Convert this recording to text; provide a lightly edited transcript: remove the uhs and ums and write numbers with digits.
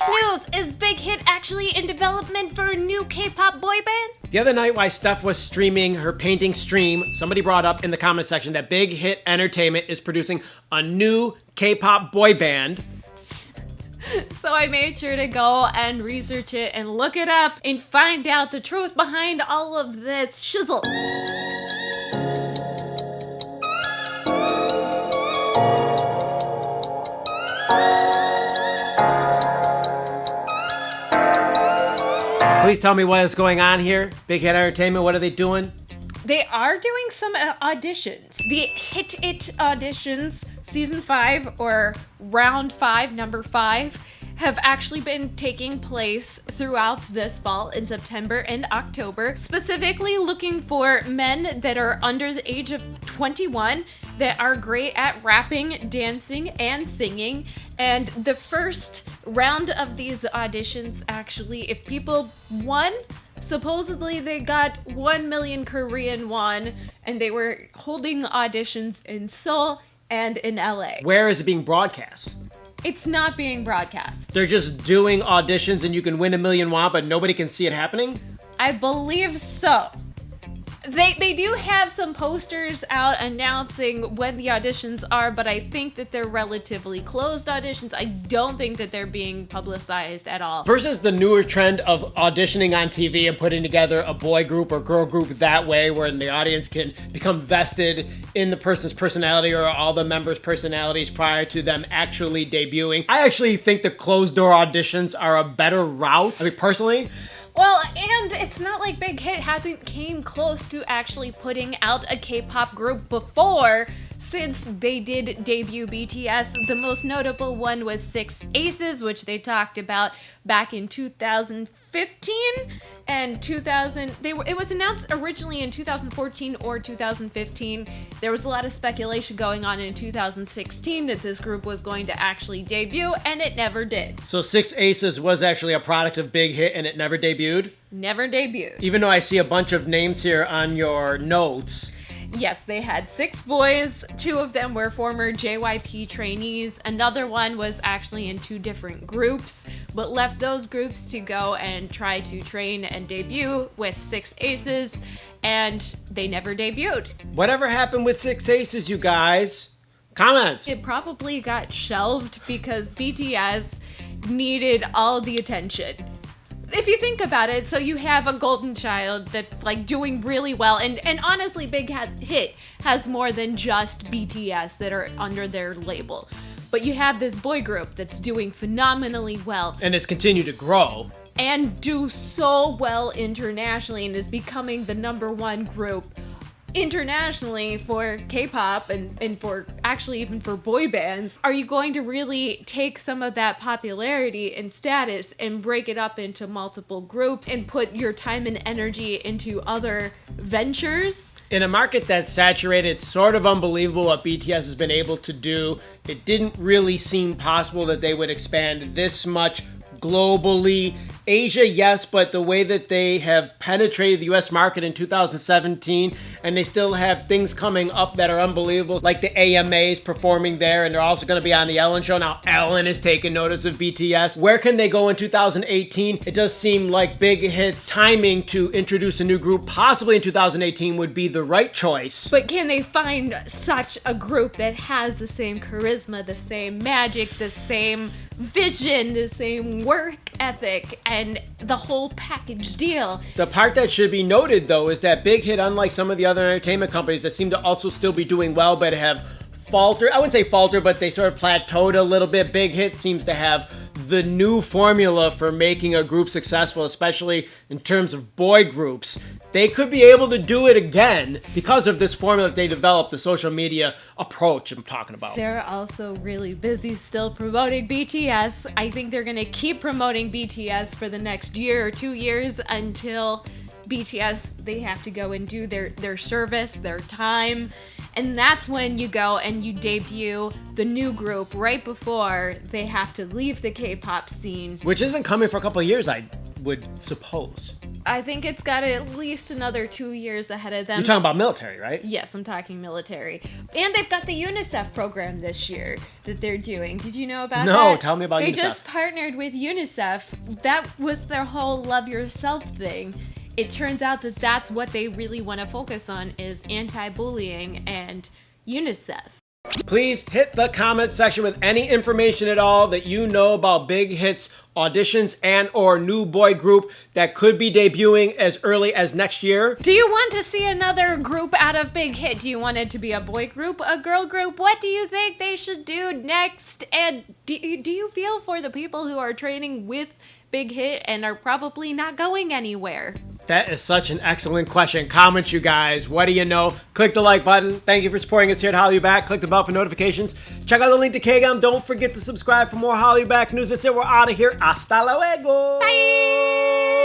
biggest news! Is Big Hit actually in development for a new K-pop boy band? The other night while Steph was streaming her painting stream, somebody brought up in the comment section that Big Hit Entertainment is producing a new K-pop boy band. So I made sure to go and research it and look it up and find out the truth behind all of this shizzle. Please tell me what is going on here. Big Hit Entertainment, what are they doing? They are doing some auditions. The Hit It auditions, season 5 or round 5, number 5, have actually been taking place throughout this fall in September and October, specifically looking for men that are under the age of 21 that are great at rapping, dancing, and singing. And the first round of these auditions, actually, if people won, supposedly they got 1 million Korean won, and they were holding auditions in Seoul and in LA. Where is it being broadcast? It's not being broadcast. They're just doing auditions and you can win 1 million won, but nobody can see it happening? I believe so. They do have some posters out announcing when the auditions are, but I think that they're relatively closed auditions. I don't think that they're being publicized at all. Versus the newer trend of auditioning on TV and putting together a boy group or girl group that way, where the audience can become vested in the person's personality or all the members' personalities prior to them actually debuting. I actually think the closed door auditions are a better route. I mean, personally. Well, and it's not like Big Hit hasn't came close to actually putting out a K-pop group before, since they did debut BTS. The most notable one was 6 Aces, which they talked about back in 2015 and 2000. It was announced originally in 2014 or 2015. There was a lot of speculation going on in 2016 that this group was going to actually debut, and it never did. So 6 Aces was actually a product of Big Hit and it never debuted? Never debuted. Even though I see a bunch of names here on your notes. Yes, they had 6 boys. 2 of them were former JYP trainees. Another one was actually in 2 different groups, but left those groups to go and try to train and debut with 6 Aces, and they never debuted. Whatever happened with 6 Aces, you guys? Comments. It probably got shelved because BTS needed all the attention. If you think about it, so you have a golden child that's like doing really well, and honestly, Big Hit has more than just BTS that are under their label. But you have this boy group that's doing phenomenally well. And it's continued to grow. And do so well internationally and is becoming the #1 group internationally for K-pop and for actually even for boy bands. Are you going to really take some of that popularity and status and break it up into multiple groups and put your time and energy into other ventures? In a market that's saturated, it's sort of unbelievable what BTS has been able to do. It didn't really seem possible that they would expand this much globally. Asia, yes, but the way that they have penetrated the US market in 2017, and they still have things coming up that are unbelievable, like the AMAs performing there, and they're also going to be on the Ellen Show. Now, Ellen is taking notice of BTS. Where can they go in 2018? It does seem like Big Hit's timing to introduce a new group, possibly in 2018, would be the right choice. But can they find such a group that has the same charisma, the same magic, the same vision, the same work ethic, and the whole package deal? The part that should be noted, though, is that Big Hit, unlike some of the other entertainment companies that seem to also still be doing well but have faltered, I wouldn't say faltered, but they sort of plateaued a little bit. Big Hit seems to have the new formula for making a group successful, especially in terms of boy groups. They could be able to do it again because of this formula that they developed, the social media approach I'm talking about. They're also really busy still promoting BTS. I think they're going to keep promoting BTS for the next year or 2 years until BTS, they have to go and do their service, their time. And that's when you go and you debut the new group right before they have to leave the K-pop scene. Which isn't coming for a couple of years, I would suppose. I think it's got at least another 2 years ahead of them. You're talking about military, right? Yes, I'm talking military. And they've got the UNICEF program this year that they're doing. Did you know about that? No, tell me about UNICEF. They just partnered with UNICEF. That was their whole love yourself thing. It turns out that that's what they really want to focus on is anti-bullying and UNICEF. Please hit the comment section with any information at all that you know about Big Hit's auditions and or new boy group that could be debuting as early as next year. Do you want to see another group out of Big Hit? Do you want it to be a boy group, a girl group? What do you think they should do next? And do you feel for the people who are training with Big Hit and are probably not going anywhere? That is such an excellent question. Comment, you guys. What do you know? Click the like button. Thank you for supporting us here at HallyuBack. Click the bell for notifications. Check out the link to K-Gum. Don't forget to subscribe for more HallyuBack news. That's it. We're out of here. Hasta luego. Bye.